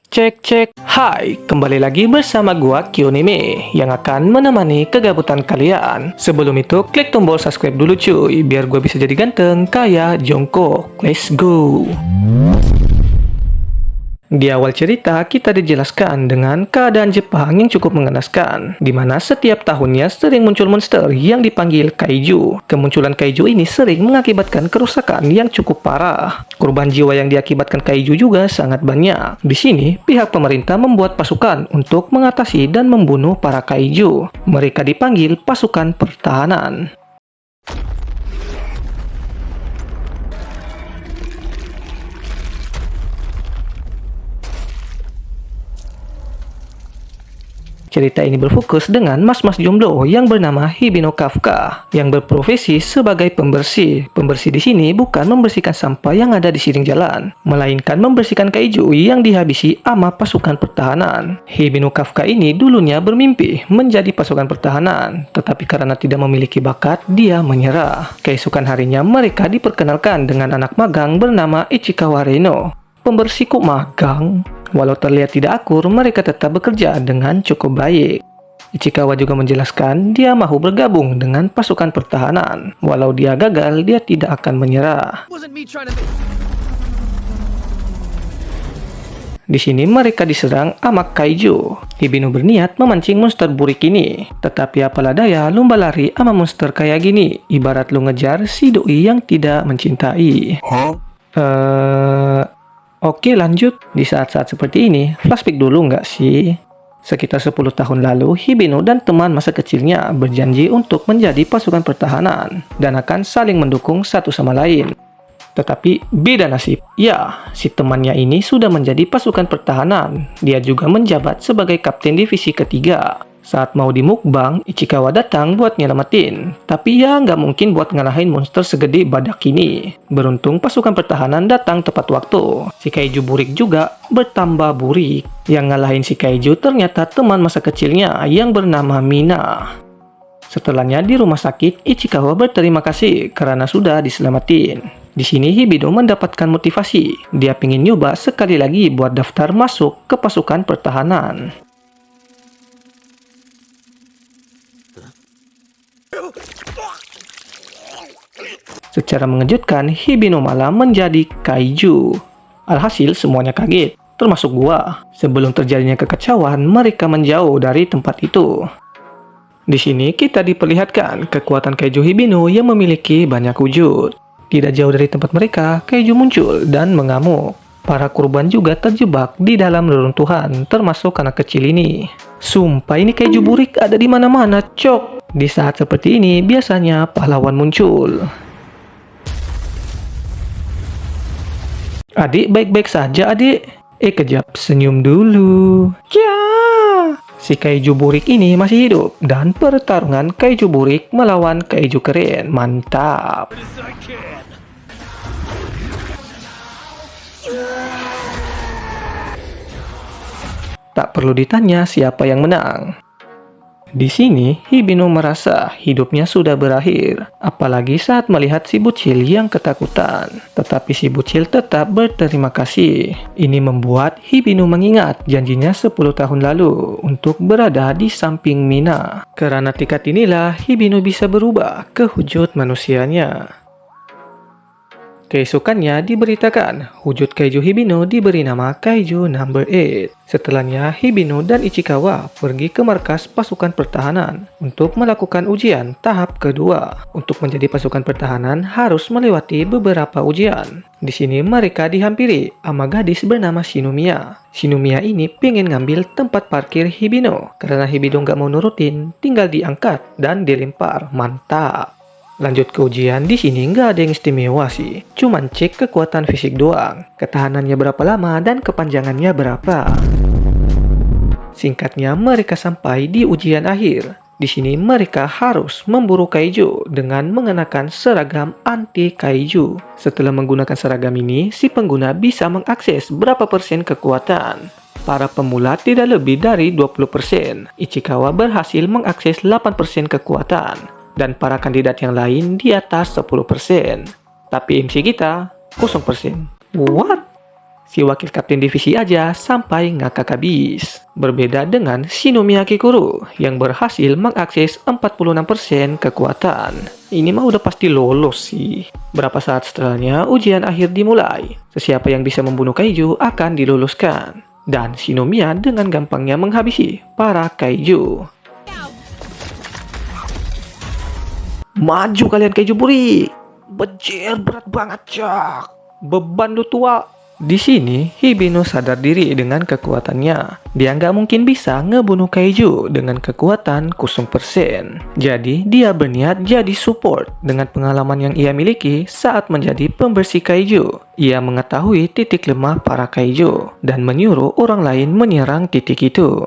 Cek cek, hai, kembali lagi bersama gua Kyoneme yang akan menemani kegabutan kalian. Sebelum itu, klik tombol subscribe dulu cuy, biar gua bisa jadi ganteng kayak Jungkook. Let's go! Di awal cerita, kita dijelaskan dengan keadaan Jepang yang cukup mengenaskan, di mana setiap tahunnya sering muncul monster yang dipanggil kaiju. Kemunculan kaiju ini sering mengakibatkan kerusakan yang cukup parah. Korban jiwa yang diakibatkan kaiju juga sangat banyak. Di sini, pihak pemerintah membuat pasukan untuk mengatasi dan membunuh para kaiju. Mereka dipanggil pasukan pertahanan. Cerita ini berfokus dengan mas-mas jomblo yang bernama Hibino Kafka yang berprofesi sebagai pembersih. Pembersih di sini bukan membersihkan sampah yang ada di siring jalan, melainkan membersihkan kaiju yang dihabisi sama pasukan pertahanan. Hibino Kafka ini dulunya bermimpi menjadi pasukan pertahanan, tetapi karena tidak memiliki bakat, dia menyerah. Keesokan harinya mereka diperkenalkan dengan anak magang bernama Ichikawa Reno. Pembersih kok magang? Walau terlihat tidak akur, mereka tetap bekerja dengan cukup baik. Ichikawa juga menjelaskan dia mau bergabung dengan pasukan pertahanan. Walau dia gagal, dia tidak akan menyerah. Di sini mereka diserang sama kaiju. Hibino berniat memancing monster burik ini. Tetapi apalah daya, lomba lari sama monster kayak gini. Ibarat lu ngejar si doi yang tidak mencintai. Oke lanjut, di saat-saat seperti ini, flashback dulu nggak sih? Sekitar 10 tahun lalu, Hibino dan teman masa kecilnya berjanji untuk menjadi pasukan pertahanan dan akan saling mendukung satu sama lain. Tetapi beda nasib. Ya, si temannya ini sudah menjadi pasukan pertahanan. Dia juga menjabat sebagai kapten divisi ketiga. Saat mau dimukbang, Ichikawa datang buat nyelamatin. Tapi ya nggak mungkin buat ngalahin monster segede badak ini. Beruntung pasukan pertahanan datang tepat waktu. Si kaiju burik juga bertambah burik. Yang ngalahin si kaiju ternyata teman masa kecilnya yang bernama Mina. Setelahnya di rumah sakit, Ichikawa berterima kasih karena sudah diselamatin. Di sini Hibino mendapatkan motivasi. Dia pingin nyoba sekali lagi buat daftar masuk ke pasukan pertahanan. Secara mengejutkan, Hibino malah menjadi kaiju. Alhasil semuanya kaget, termasuk gua. Sebelum terjadinya kekacauan, mereka menjauh dari tempat itu. Di sini kita diperlihatkan kekuatan kaiju Hibino yang memiliki banyak wujud. Tidak jauh dari tempat mereka, kaiju muncul dan mengamuk. Para korban juga terjebak di dalam reruntuhan, termasuk anak kecil ini. Sumpah ini kaiju burik ada di mana-mana, cok. Di saat seperti ini, biasanya pahlawan muncul. Adik baik-baik saja adik. Kejap senyum dulu. Ya. Si kaiju burik ini masih hidup dan pertarungan kaiju burik melawan kaiju keren. Mantap. Tak perlu ditanya siapa yang menang. Di sini, Hibino merasa hidupnya sudah berakhir, apalagi saat melihat si Bucil yang ketakutan. Tetapi si Bucil tetap berterima kasih. Ini membuat Hibino mengingat janjinya 10 tahun lalu untuk berada di samping Mina. Karena tekad inilah, Hibino bisa berubah ke wujud manusianya. Keesokannya diberitakan, wujud kaiju Hibino diberi nama Kaiju Number 8. Setelahnya, Hibino dan Ichikawa pergi ke markas pasukan pertahanan untuk melakukan ujian tahap kedua. Untuk menjadi pasukan pertahanan harus melewati beberapa ujian. Di sini mereka dihampiri sama gadis bernama Shinomiya. Shinomiya ini pengen ngambil tempat parkir Hibino. Karena Hibino nggak mau nurutin, tinggal diangkat dan dilempar. Mantap! Lanjut ke ujian, di sini nggak ada yang istimewa sih. Cuman cek kekuatan fisik doang. Ketahanannya berapa lama dan kepanjangannya berapa. Singkatnya, mereka sampai di ujian akhir. Di sini mereka harus memburu kaiju dengan mengenakan seragam anti kaiju. Setelah menggunakan seragam ini, si pengguna bisa mengakses berapa persen kekuatan. Para pemula tidak lebih dari 20%. Ichikawa berhasil mengakses 8% kekuatan. Dan para kandidat yang lain di atas 10%. Tapi MC kita 0%. What? Si wakil kapten divisi aja sampai ngakak habis. Berbeda dengan Shinomiya Kikuru yang berhasil mengakses 46% kekuatan. Ini mah udah pasti lolos sih. Berapa saat setelahnya ujian akhir dimulai. Sesiapa yang bisa membunuh kaiju akan diluluskan. Dan Shinomiya dengan gampangnya menghabisi para kaiju. Maju kalian kaiju burik. Bejir berat banget, Cak. Beban lu tua. Di sini, Hibino sadar diri dengan kekuatannya. Dia nggak mungkin bisa ngebunuh kaiju dengan kekuatan 0%. Jadi, dia berniat jadi support dengan pengalaman yang ia miliki saat menjadi pembersih kaiju. Ia mengetahui titik lemah para kaiju dan menyuruh orang lain menyerang titik itu.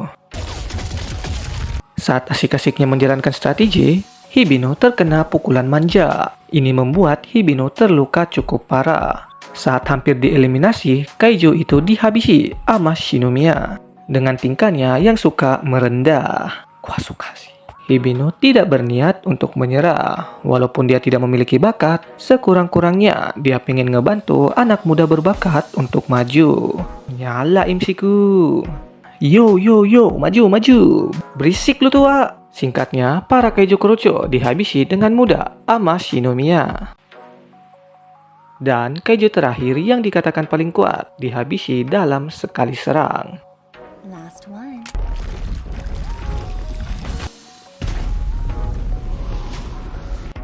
Saat asik-asiknya menjalankan strategi, Hibino terkena pukulan manja. Ini membuat Hibino terluka cukup parah. Saat hampir dieliminasi, kaiju itu dihabisi sama Shinomiya. Dengan tingkahnya yang suka merendah. Gua suka sih. Hibino tidak berniat untuk menyerah. Walaupun dia tidak memiliki bakat, sekurang-kurangnya dia pengen ngebantu anak muda berbakat untuk maju. Nyala imsiku. Yo, maju. Berisik lu tua. Singkatnya, para kaiju Kurocho dihabisi dengan mudah sama Shinomiya. Dan kaiju terakhir yang dikatakan paling kuat dihabisi dalam sekali serang. Last one.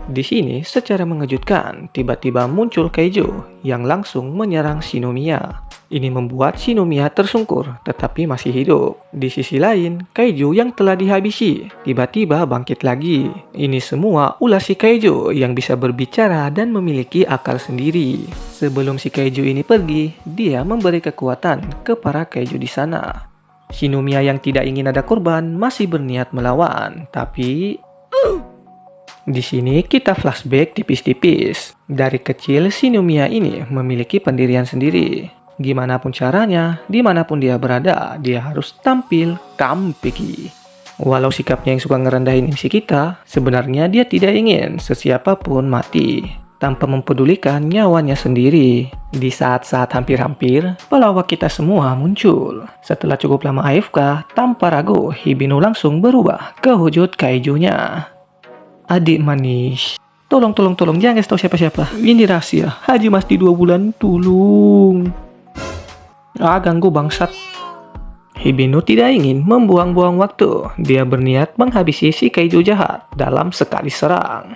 Di sini, secara mengejutkan, tiba-tiba muncul kaiju yang langsung menyerang Shinomiya. Ini membuat Shinomiya tersungkur, tetapi masih hidup. Di sisi lain, kaiju yang telah dihabisi tiba-tiba bangkit lagi. Ini semua ulah si kaiju yang bisa berbicara dan memiliki akal sendiri. Sebelum si kaiju ini pergi, dia memberi kekuatan ke para kaiju di sana. Shinomiya yang tidak ingin ada korban masih berniat melawan, tapi di sini kita flashback tipis-tipis. Dari kecil Shinomiya ini memiliki pendirian sendiri. Gimana pun caranya, dimanapun dia berada, dia harus tampil kampeki. Walau sikapnya yang suka ngerendahin MC kita, sebenarnya dia tidak ingin sesiapapun mati, tanpa mempedulikan nyawanya sendiri. Di saat-saat hampir-hampir, pelawak kita semua muncul. Setelah cukup lama AFK, tanpa ragu, Hibino langsung berubah ke wujud kaijunya. Adik manis, tolong, jangan kasih tau siapa-siapa. Ini rahasia, Haji Masdi 2 bulan, tolong. Ganggu bangsat. Hibino tidak ingin membuang-buang waktu. Dia berniat menghabisi si kaiju jahat dalam sekali serang.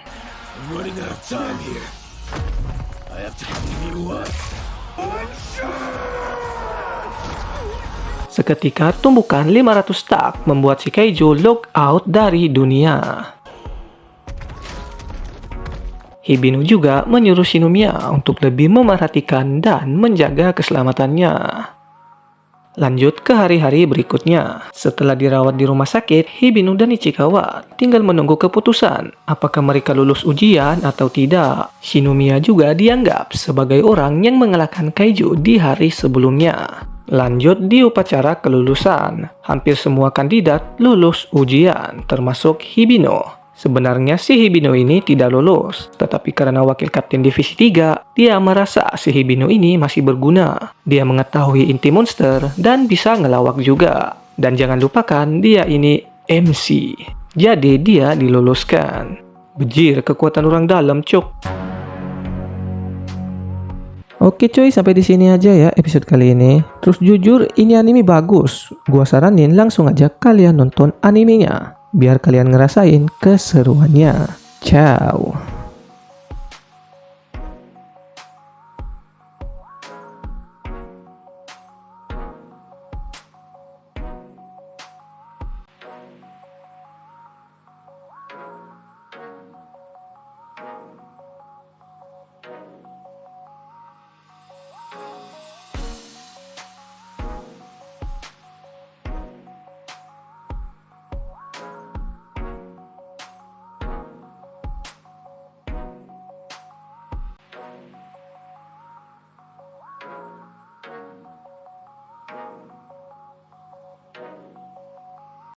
Seketika tumbukan 500 stack membuat si kaiju log out dari dunia. Hibino juga menyuruh Shinomiya untuk lebih memerhatikan dan menjaga keselamatannya. Lanjut ke hari-hari berikutnya. Setelah dirawat di rumah sakit, Hibino dan Ichikawa tinggal menunggu keputusan apakah mereka lulus ujian atau tidak. Shinomiya juga dianggap sebagai orang yang mengalahkan kaiju di hari sebelumnya. Lanjut di upacara kelulusan. Hampir semua kandidat lulus ujian, termasuk Hibino. Sebenarnya si Hibino ini tidak lulus, tetapi karena wakil kapten divisi 3, dia merasa si Hibino ini masih berguna. Dia mengetahui inti monster dan bisa ngelawak juga. Dan jangan lupakan dia ini MC. Jadi dia diluluskan. Bejir kekuatan orang dalam, cok. Oke coy, sampai di sini aja ya episode kali ini. Terus jujur, ini anime bagus. Gua saranin langsung aja kalian nonton animenya, biar kalian ngerasain keseruannya. Ciao.